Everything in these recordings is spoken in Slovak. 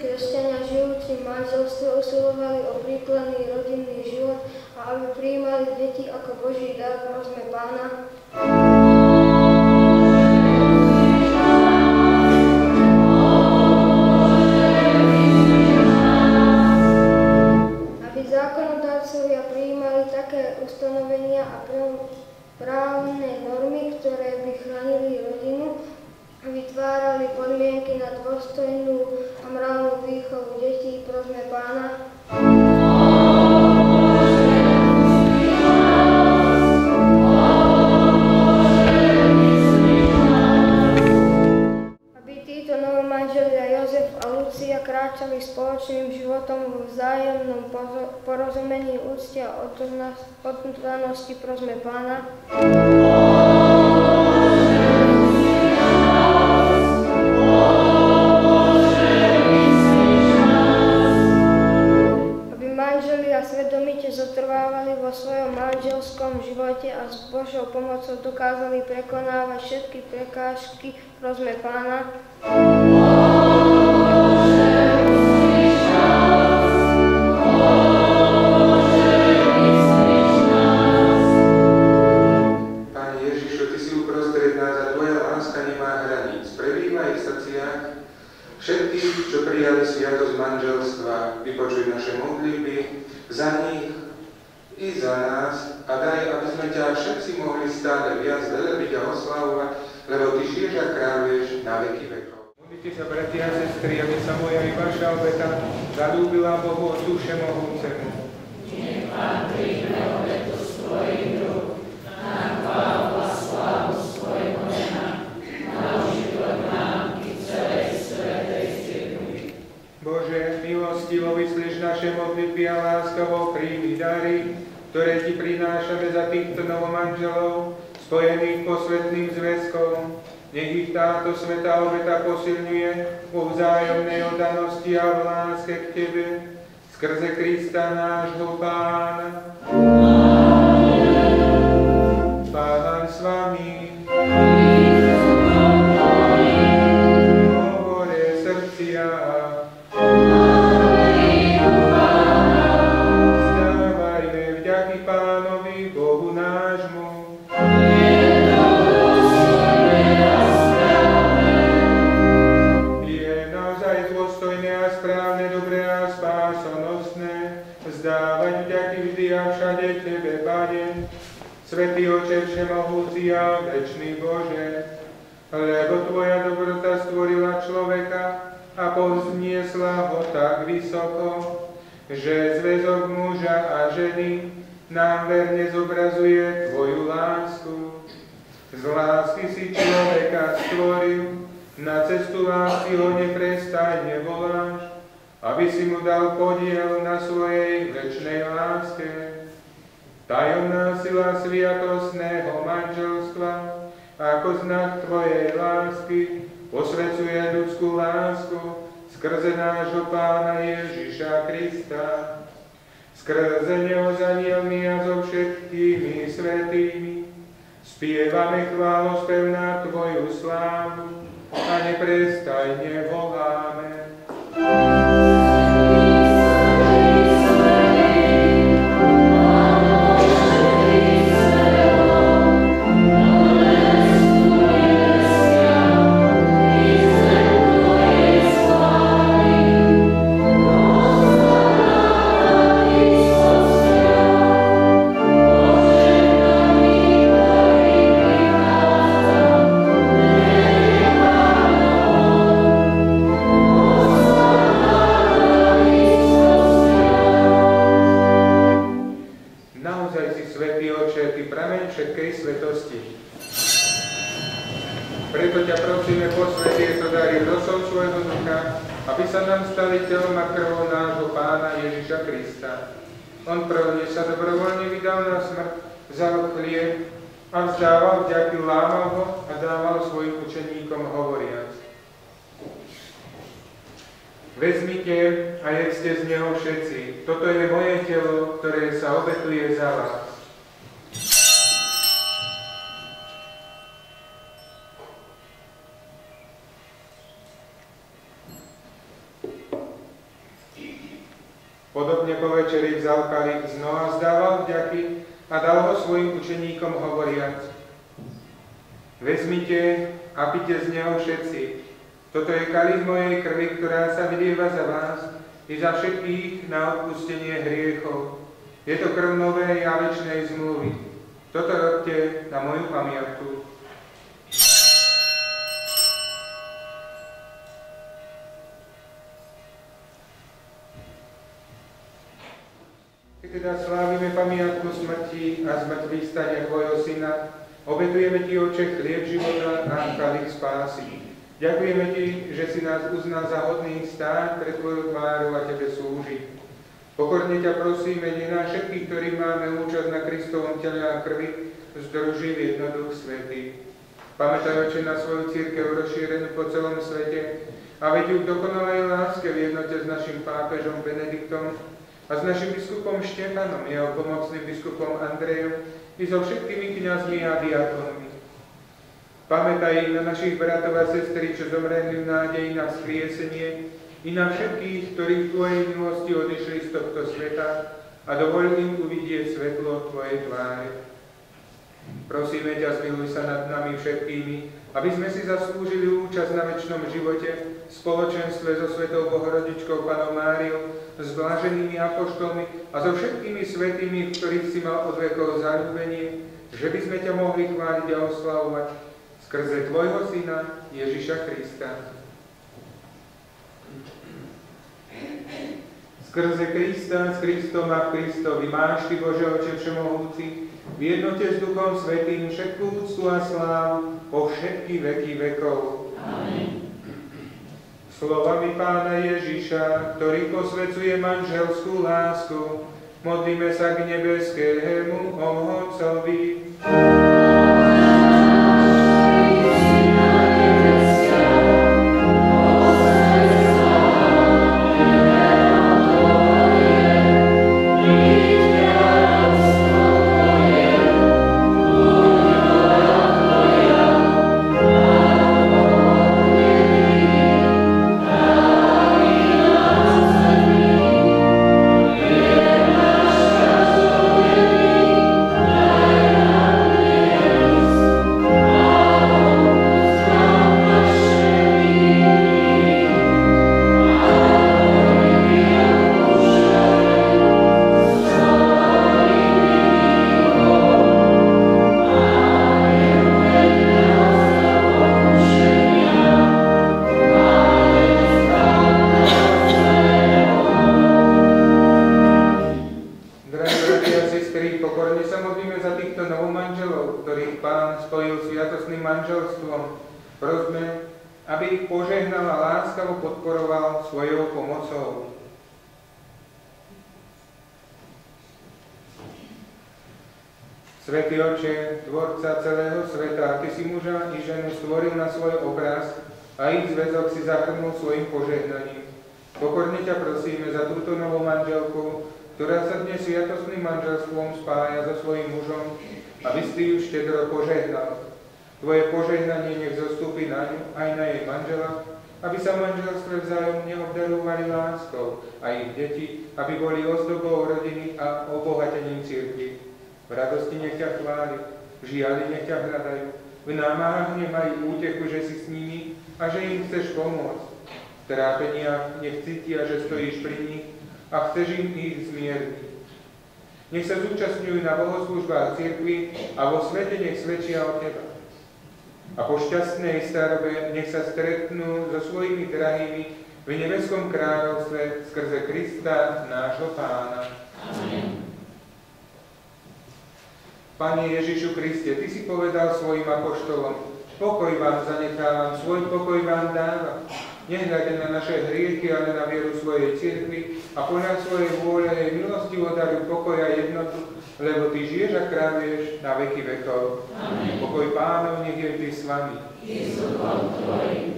kresťania žijúci v manželstve usilovali o príkladný rodinný život a aby prijímali deti ako Boží dar, prosme Pána. Aby zákonodarcovia prijímali také ustanovenia a právne normy, ktoré by chránili rodinu a vytvárali podmienky na dôstojnú a mravnú výchovu detí, prosme Pána. Aby títo novomanželia Jozef a Lucia kráčali spoločným životom vo vzájomnom porozumení, úcte a oddanosti, prosme Pána. Svedomite zotrvávali vo svojom manželskom živote a s Božou pomocou dokázali prekonávať všetky prekážky, prosme Pána. Pane Ježišu, Ty si uprostred nás a Tvoja láska nemá hraníc. Prebývaj v srdciach všetkých, čo prijali sviatosť manželstva, vypočuj naše modlitby za nich i za nás a daj, aby sme ťa všetci mohli stále viac velebiť a oslavovať, lebo Ty žiješ a kráľuješ na veky vekov. Modlite sa, bratia a sestry, aby sa moja i vaša obeta zalúbila Bohu Otcu Všemohúcemu. Nech Pán príjme obetu svojich rúk, na chválu a slávu svojho mena, na život nám i celej svätej cirkvi. Bože, milostivo vyslíš naše modlitby a láskavo príjmi dary, ktoré Ti prinášame za týchto novomanželov, spojených posvätným zväzkom. Nech ich táto svätá obeta posilňuje vo vzájomnej oddanosti a v láske k Tebe, skrze Krista nášho Pána. Pán s vami. Ohore srdcia. Svätý Oče všemohúci a večný Bože, lebo Tvoja dobrota stvorila človeka a povzniesla ho tak vysoko, že zväzok muža a ženy nám verne zobrazuje Tvoju lásku. Z lásky si človeka stvoril, na cestu lásky ho neprestajne voláš, aby si mu dal podiel na svojej večnej láske. Tajomná sila sviatostného manželstva, ako znak Tvojej lásky, posvecuje ľudskú lásku skrze nášho Pána Ježiša Krista. Skrze Neho s anielmi a so všetkými svätými spievame chválospev na Tvoju slávu a neprestajne voláme. Preto ťa prosíme, posväť tieto dary rosou svojho ducha, aby sa nám stali telom a krvou nášho Pána Ježiša Krista. On prvne sa dobrovoľne vydal na smrť, vzal chlieb a vzdával vďaky, lámal ho a dával svojim učeníkom hovoriac: Vezmite a jedzte z neho všetci. Toto je moje telo, ktoré sa obetuje za vás. Podobne po večeri vzal kalich, znova vzdával vďaky a dal ho svojim učeníkom hovoriac: Vezmite a pite z neho všetci. Toto je kalich mojej krvi, ktorá sa vylieva za vás i za všetkých na odpustenie hriechov. Je to krv novej a večnej zmluvy. Toto robte na moju pamiatku. Keď teda slávime pamiatku smrti a zmŕtvychvstania tvojho syna, obetujeme ti, Oče, chlieb života a kalich spásy. Ďakujeme ti, že si nás uznal za hodných stáť pred tvojou tvárou a tebe slúžiť. Pokorne ťa prosíme, nech nás všetkých, ktorí máme účasť na Kristovom tele a krvi, združí v jednoduch svätý. Pamätaj, Oče, na svoju cirkev rozšírenú po celom svete a veď ju k dokonalej láske v jednote s našim pápežom Benediktom a s našim biskupom Štefanom, jeho pomocným biskupom Andrejom i so všetkými kňazmi a diakonmi. Pamätaj na našich bratov a sestry, čo zomreli v nádeji na vzkriesenie, i na všetkých, ktorí v tvojej milosti odišli z tohto sveta a dovol im uvidieť svetlo tvojej tváre. Prosíme ťa, zmiluj sa nad nami všetkými, aby sme si zaslúžili účasť na večnom živote v spoločenstve so Svetou Bohorodičkou Pannou Máriou, s bláženými apoštolmi a so všetkými svätými, v ktorých si mal od vekov zaľúbenie, že by sme ťa mohli chváliť a oslavovať skrze tvojho Syna Ježiša Krista. Skrze Krista, s Kristom a v Kristovi máš ty, Bože Oče všemohúci, v jednote s Duchom Svätým všetku úctu a slávu po všetky veky vekov. Amen. Slovami Pána Ježiša, ktorý posvedzuje manželskú lásku, modlíme sa k nebeskému Otcovi. Prosme, aby ich požehnal a láskavo podporoval svojou pomocou. Svätý Oče, tvorca celého sveta, ty si muža i ženu stvoril na svoj obraz a ich zväzok si zahrnul svojim požehnaním. Pokorne ťa prosíme za túto novú manželku, ktorá sa dnes sviatostným manželstvom spája so svojím mužom, aby si ju štedro požehnal. Tvoje požehnanie nech zostúpi na ňu aj na jej manžela, aby sa v manželstve vzájomne obdarovali láskou a ich deti, aby boli ozdobou rodiny a obohatením cirkvi. V radosti nech ťa chváli, v žiali nech ťa hľadajú, v námahách nech majú útechu, že si s nimi a že im chceš pomôcť. V trápeniach nech cítia, že stojíš pri nich a chceš im ich zmierniť. Nech sa zúčastňujú na bohoslúžbách cirkvi a vo svete nech svedčia o teba. A po šťastnej starobe nech sa stretnú so svojimi drahými v nebeskom kráľovstve skrze Krista, nášho Pána. Amen. Pane Ježišu Kriste, ty si povedal svojim apoštolom: pokoj vám zanechávam, svoj pokoj vám dávam. Nehľadte na naše hriechy, ale na vieru svojej cirkvi a podľa svojej vôle jej milostivo daruj pokoj a jednotu, lebo ty žiješ a kráľuješ na veky vekov. Amen. Pokoj Pánov nech je vždy s vami.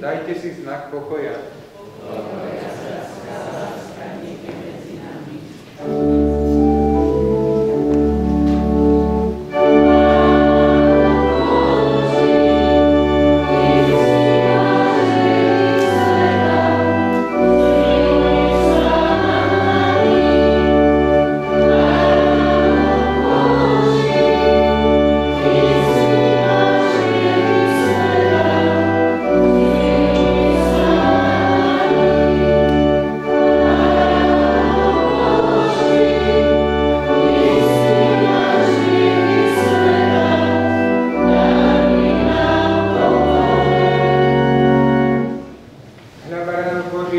Dajte si znak pokoja. Amen.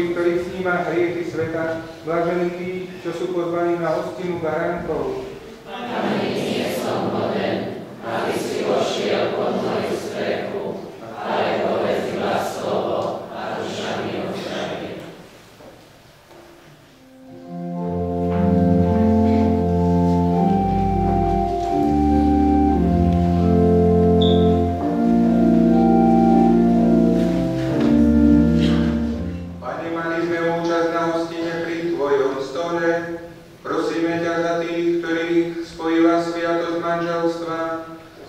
Boží, ktorý sníma hriechy sveta, blažení tí, čo sú pozvaní na hostinu baránkov. Pane, nie som hoden, aby si vošiel pod moju strechu, ale povedz iba slovo a duša mi oživie.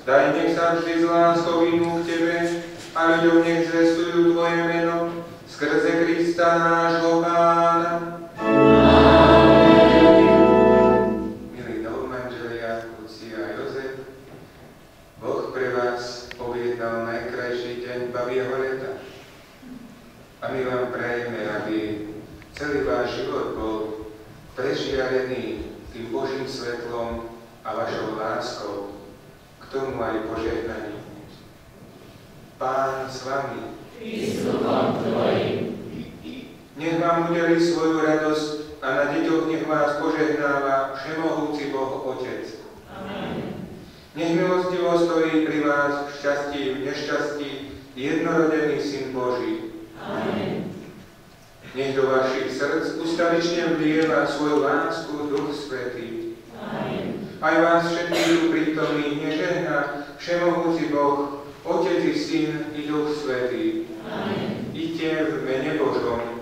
Daj, nech sa vždy s láskou výjmu k Tebe a ľuďom nech zvestujú Tvoje meno skrze Krista nášho Pána. Milí novomanželia, Lucia a Jozef, Boh pre vás objednal najkrajší deň babieho leta. A my vám prajeme, aby celý váš život bol prežiarený tým Božím svetlom a vašou láskou. K tomu aj požehnaní. Pán s vami. I s duchom tvojim. Nech vám udeli svoju radosť a na deťoch nech vás požehnáva všemohúci Boh Otec. Amen. Nech milostivo stojí pri vás v šťastí v nešťastí jednorodený Syn Boží. Amen. Nech do vašich srdc ustavične vlieva svoju lásku Duch Svätý. Amen. Aj vás všetkých tu prítomných nežehná všemohúci Boh, Otec i Syn i Duch Svätý. Amen. Iďte v mene Božom.